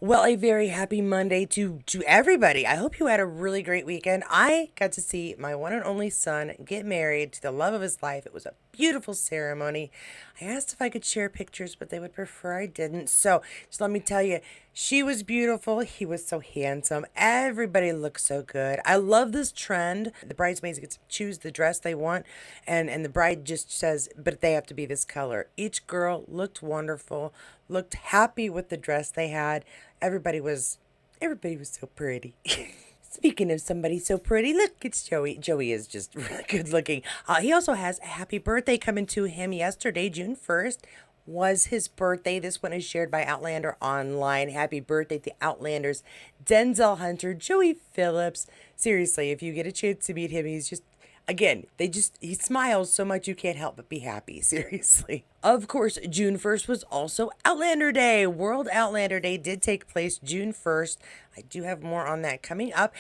Well, a very happy Monday to everybody. I hope you had a really great weekend. I got to see my one and only son get married to the love of his life. It was a beautiful ceremony. I asked if I could share pictures, but they would prefer I didn't. So, just let me tell you, she was beautiful. He was so handsome. Everybody looked so good. I love this trend. The bridesmaids get to choose the dress they want, and the bride just says, but they have to be this color. Each girl looked wonderful, looked happy with the dress they had. Everybody was so pretty. Speaking of somebody so pretty, look, it's Joey. Joey is just really good looking. He also has a happy birthday coming to him yesterday, June 1st. Was his birthday. This one is shared by Outlander Online. Happy birthday to Outlander's Denzel Hunter, Joey Phillips. Seriously, if you get a chance to meet him, he's just again, he smiles so much you can't help but be happy, seriously. Of course, June 1st was also Outlander Day. World Outlander Day did take place June 1st. I do have more on that coming up.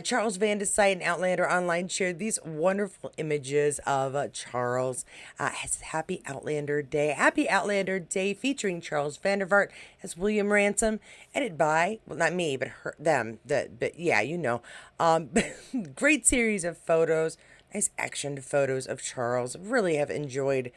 Charles Van de Site and Outlander Online shared these wonderful images of Charles. Happy Outlander Day. Happy Outlander Day featuring Charles Vandervaart as William Ransom. Edited by, well, not me, but but yeah, you know. Great series of photos. Nice action photos of Charles. Really have enjoyed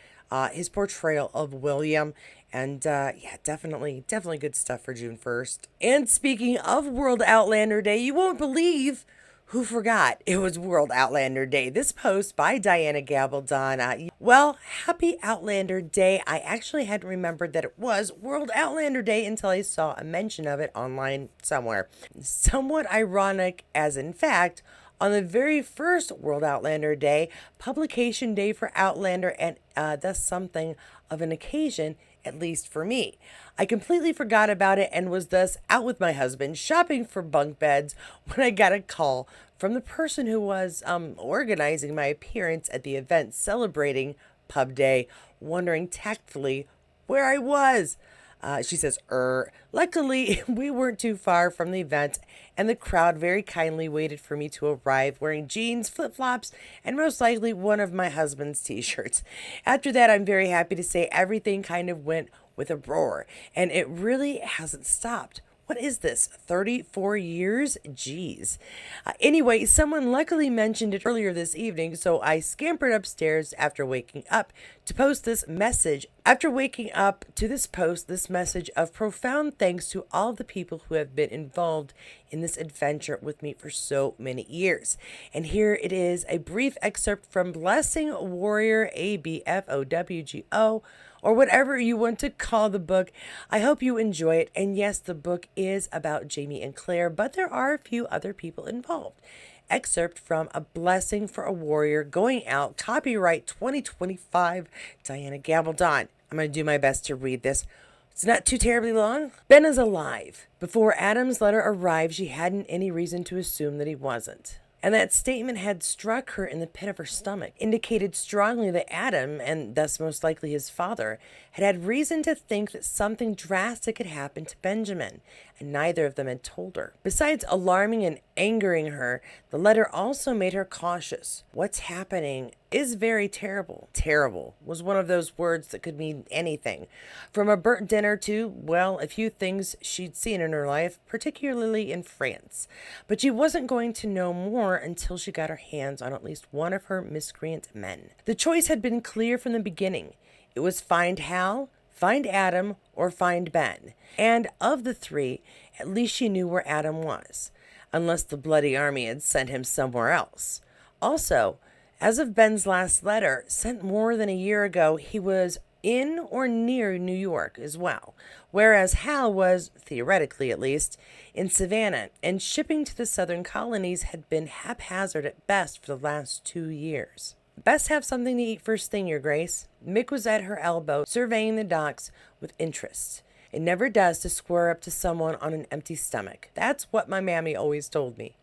his portrayal of William. And yeah, definitely good stuff for June 1st. And speaking of World Outlander Day, you won't believe who forgot it was World Outlander Day. This post by Diana Gabaldon. Well, happy Outlander Day. I actually hadn't remembered that it was World Outlander Day until I saw a mention of it online somewhere. Somewhat ironic, as in fact, on the very first World Outlander Day, publication day for Outlander, and thus something of an occasion, at least for me. I completely forgot about it and was thus out with my husband shopping for bunk beds when I got a call from the person who was organizing my appearance at the event celebrating Pub Day, wondering tactfully where I was. She says, Luckily, we weren't too far from the event, and the crowd very kindly waited for me to arrive wearing jeans, flip flops, and most likely one of my husband's t shirts. After that, I'm very happy to say everything kind of went with a roar, and it really hasn't stopped. What is this? 34 years? Jeez. Anyway, someone luckily mentioned it earlier this evening, so I scampered upstairs after waking up to post this message. After waking up to this post, this message of profound thanks to all the people who have been involved in this adventure with me for so many years. And here it is, a brief excerpt from Blessing Warrior ABFOWGO, or whatever you want to call the book. I hope you enjoy it. And yes, the book is about Jamie and Claire, but there are a few other people involved. Excerpt from A Blessing for a Warrior, going out, copyright 2025, Diana Gabaldon. I'm going to do my best to read this. It's not too terribly long. Ben is alive. Before Adam's letter arrived, she hadn't any reason to assume that he wasn't. And that statement had struck her in the pit of her stomach, indicated strongly that Adam, and thus most likely his father, had reason to think that something drastic had happened to Benjamin, and neither of them had told her. Besides alarming and angering her, the letter also made her cautious. What's happening is very terrible. Terrible was one of those words that could mean anything. From a burnt dinner to, well, a few things she'd seen in her life, particularly in France. But she wasn't going to know more until she got her hands on at least one of her miscreant men. The choice had been clear from the beginning. It was find Hal, find Adam, or find Ben. And of the three, at least she knew where Adam was, unless the bloody army had sent him somewhere else. Also, as of Ben's last letter, sent more than a year ago, he was in or near New York as well, whereas Hal was, theoretically at least, in Savannah, and shipping to the southern colonies had been haphazard at best for the last 2 years. Best have something to eat first thing, Your Grace. Mick was at her elbow, surveying the docks with interest. It never does to square up to someone on an empty stomach. That's what my mammy always told me.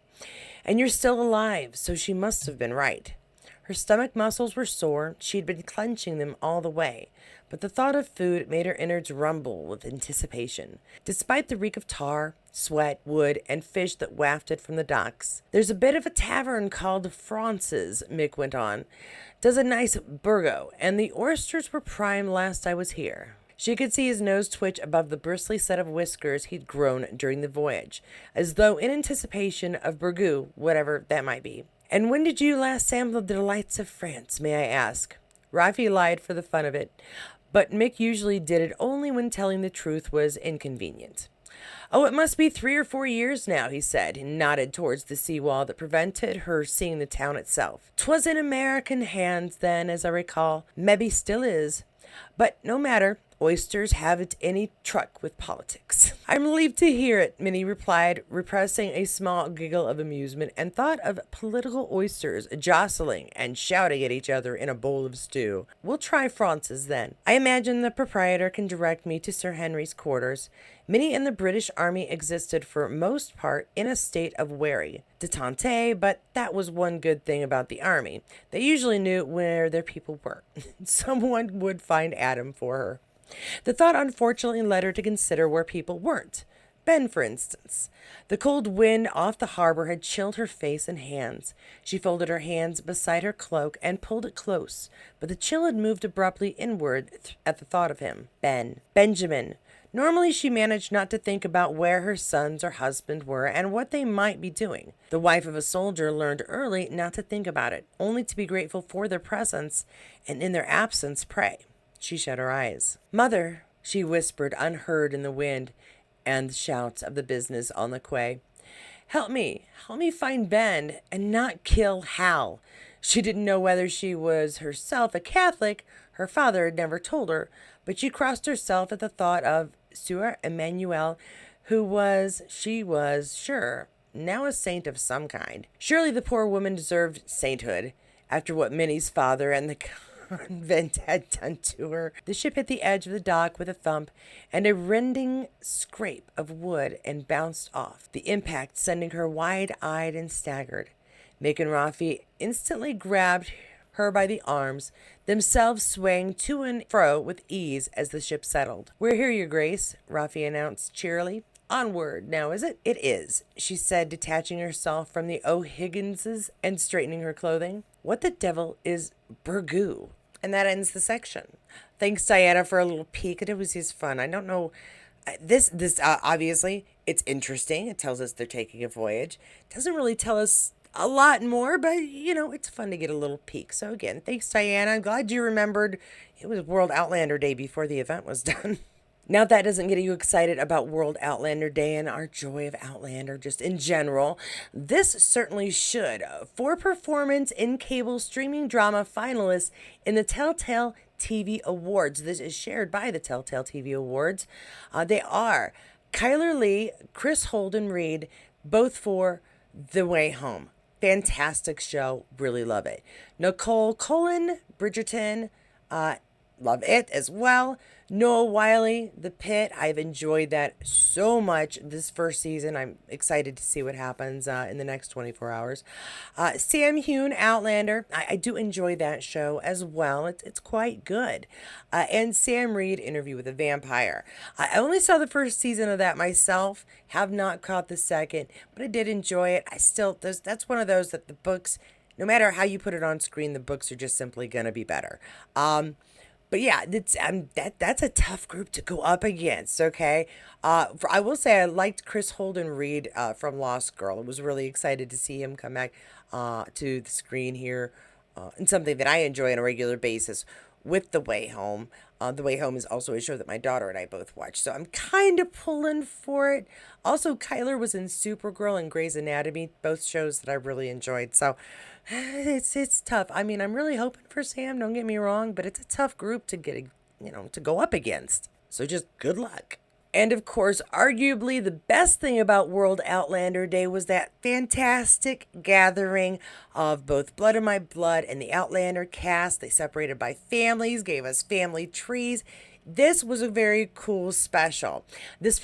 And you're still alive, so she must have been right. Her stomach muscles were sore. She'd been clenching them all the way, but the thought of food made her innards rumble with anticipation. Despite the reek of tar, sweat, wood, and fish that wafted from the docks. There's a bit of a tavern called France's, Mick went on. Does a nice burgo, and the oysters were prime last I was here. She could see his nose twitch above the bristly set of whiskers he'd grown during the voyage, as though in anticipation of Burgoo, whatever that might be. "And when did you last sample the delights of France, may I ask?" Rafi lied for the fun of it, but Mick usually did it only when telling the truth was inconvenient. "Oh, it must be 3 or 4 years now," he said, and nodded towards the seawall that prevented her seeing the town itself. "'Twas in American hands then, as I recall. Mebbe still is. But no matter. Oysters haven't any truck with politics." "I'm relieved to hear it," Minnie replied, repressing a small giggle of amusement, and thought of political oysters jostling and shouting at each other in a bowl of stew. "We'll try France's then. I imagine the proprietor can direct me to Sir Henry's quarters." Minnie and the British Army existed for most part in a state of wary detente, but that was one good thing about the Army. They usually knew where their people were. Someone would find Adam for her. The thought unfortunately led her to consider where people weren't. Ben, for instance. The cold wind off the harbor had chilled her face and hands. She folded her hands beside her cloak and pulled it close, but the chill had moved abruptly inward at the thought of him. Benjamin. Normally she managed not to think about where her sons or husband were and what they might be doing. The wife of a soldier learned early not to think about it, only to be grateful for their presence, and in their absence pray. She shut her eyes. "Mother," she whispered, unheard in the wind and the shouts of the business on the quay. Help me find Ben and not kill Hal." She didn't know whether she was herself a Catholic. Her father had never told her, but she crossed herself at the thought of Sieur Emmanuel, she was sure, now a saint of some kind. Surely the poor woman deserved sainthood, after what Minnie's father and the convent had done to her. The ship hit the edge of the dock with a thump and a rending scrape of wood and bounced off, the impact sending her wide-eyed and staggered. Mick and Rafi instantly grabbed her by the arms, themselves swaying to and fro with ease as the ship settled. "We're here, Your Grace," Rafi announced cheerily. "Onward, now is it?" "It is," she said, detaching herself from the O'Higginses and straightening her clothing. "What the devil is Burgoo?" And that ends the section. Thanks, Diana, for a little peek. It was just fun. I don't know. This obviously, it's interesting. It tells us they're taking a voyage. It doesn't really tell us a lot more, but, it's fun to get a little peek. So, again, thanks, Diana. I'm glad you remembered it was World Outlander Day before the event was done. Now, that doesn't get you excited about World Outlander Day and our joy of Outlander just in general. This certainly should. For performance in cable streaming drama finalists in the Telltale TV Awards. This is shared by the Telltale TV Awards. They are Kyler Lee, Chris Holden Reed, both for The Way Home. Fantastic show. Really love it. Nicole Cullen, Bridgerton, love it as well. Noah Wiley, The Pit. I've enjoyed that so much this first season. I'm excited to see what happens in the next 24 hours. Sam Hewn, Outlander. I do enjoy that show as well. It's quite good. And Sam Reed, Interview with a Vampire. I only saw the first season of that myself. Have not caught the second, but I did enjoy it. That's one of those that the books, no matter how you put it on screen, the books are just simply going to be better. But yeah, that's a tough group to go up against, okay? I will say I liked Chris Holden Reed from Lost Girl. I was really excited to see him come back to the screen here and something that I enjoy on a regular basis with The Way Home. The Way Home is also a show that my daughter and I both watch, so I'm kind of pulling for it. Also, Kyler was in Supergirl and Grey's Anatomy, both shows that I really enjoyed, so it's tough. I mean, I'm really hoping for Sam, don't get me wrong, but it's a tough group to to go up against. So just good luck. And of course, arguably the best thing about World Outlander Day was that fantastic gathering of both Blood of My Blood and the Outlander cast. They separated by families, gave us family trees. This was a very cool special. This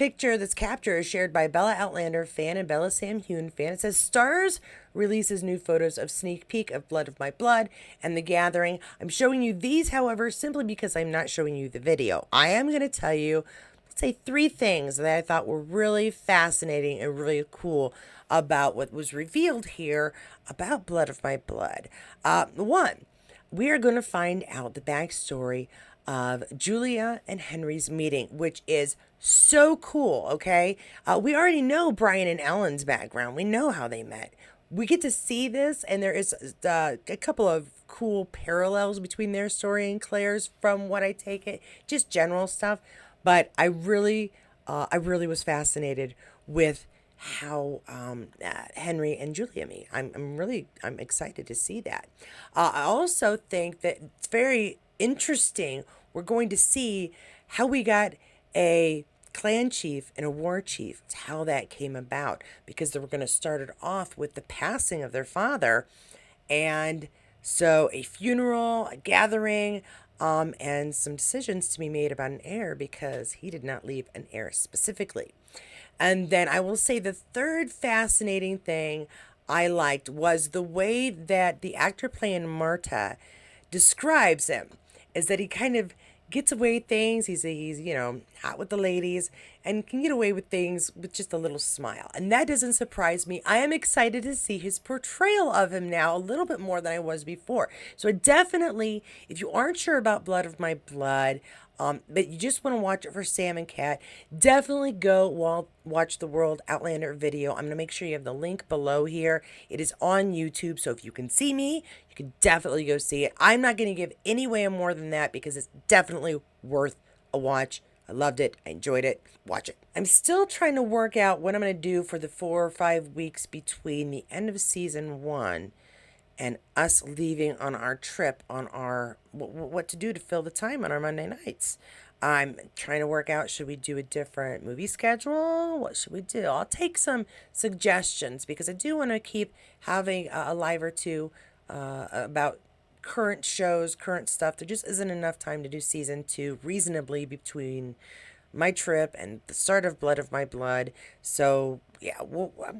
capture is shared by Bella Outlander fan and Bella Sam Hewn fan. It says, Stars releases new photos of sneak peek of Blood of My Blood and The Gathering. I'm showing you these, however, simply because I'm not showing you the video. I am going to tell you, let's say, 3 things that I thought were really fascinating and really cool about what was revealed here about Blood of My Blood. 1, we are going to find out the backstory of Julia and Henry's meeting, which is so cool, okay? We already know Brian and Ellen's background. We know how they met. We get to see this, and there is a couple of cool parallels between their story and Claire's from what I take it, just general stuff. But I really was fascinated with how Henry and Julia meet. I'm excited to see that. I also think that it's very interesting. We're going to see how we got a clan chief and a war chief, how that came about, because they were going to start it off with the passing of their father, and so a funeral, a gathering, and some decisions to be made about an heir because he did not leave an heir specifically. And then I will say the third fascinating thing I liked was the way that the actor playing Marta describes him, is that he kind of gets away with things. He's hot with the ladies and can get away with things with just a little smile. And that doesn't surprise me. I am excited to see his portrayal of him now a little bit more than I was before. So definitely, if you aren't sure about Blood of My Blood, but you just want to watch it for Sam and Cat, definitely go watch the World Outlander video. I'm going to make sure you have the link below here. It is on YouTube, so if you can see me, you can definitely go see it. I'm not going to give any way more than that because it's definitely worth a watch. I loved it. I enjoyed it. Watch it. I'm still trying to work out what I'm going to do for the 4 or 5 weeks between the end of season 1 and us leaving on our trip on our what to do to fill the time on our Monday nights. I'm trying to work out, should we do a different movie schedule? What should we do? I'll take some suggestions because I do want to keep having a live or two about current shows, current stuff. There just isn't enough time to do season 2 reasonably between my trip and the start of Blood of My Blood. So yeah,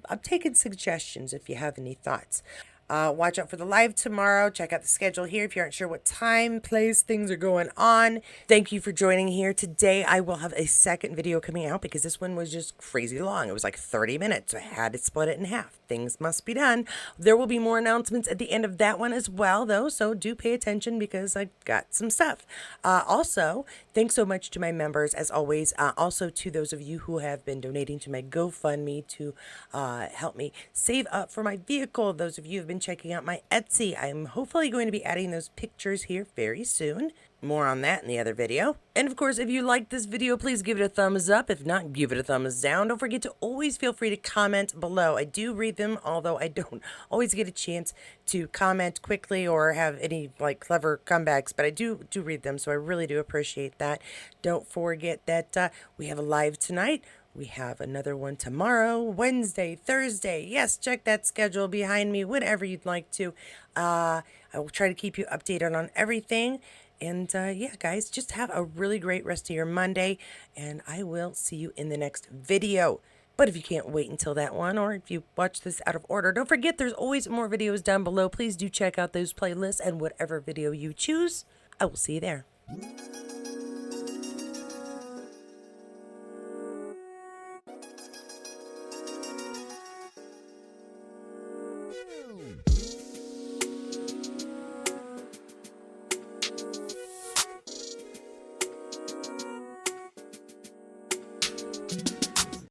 I'm taking suggestions if you have any thoughts. Watch out for the live tomorrow. Check out the schedule here if you aren't sure what time, place, things are going on. Thank you for joining here. Today I will have a second video coming out because this one was just crazy long. It was like 30 minutes. I had to split it in half. Things must be done. There will be more announcements at the end of that one as well, though, so do pay attention because I got some stuff. Also, thanks so much to my members, as always. Also to those of you who have been donating to my GoFundMe to help me save up for my vehicle. Those of you who have been checking out my Etsy. I'm hopefully going to be adding those pictures here very soon. More on that in the other video. And of course, if you liked this video, please give it a thumbs up. If not, give it a thumbs down. Don't forget to always feel free to comment below. I do read them, although I don't always get a chance to comment quickly or have any clever comebacks, but I do read them, so I really do appreciate that. Don't forget that we have a live tonight. We have another one tomorrow, Wednesday, Thursday. Yes, check that schedule behind me, whatever you'd like to. I will try to keep you updated on everything. And yeah, guys, just have a really great rest of your Monday. And I will see you in the next video. But if you can't wait until that one, or if you watch this out of order, don't forget there's always more videos down below. Please do check out those playlists and whatever video you choose. I will see you there.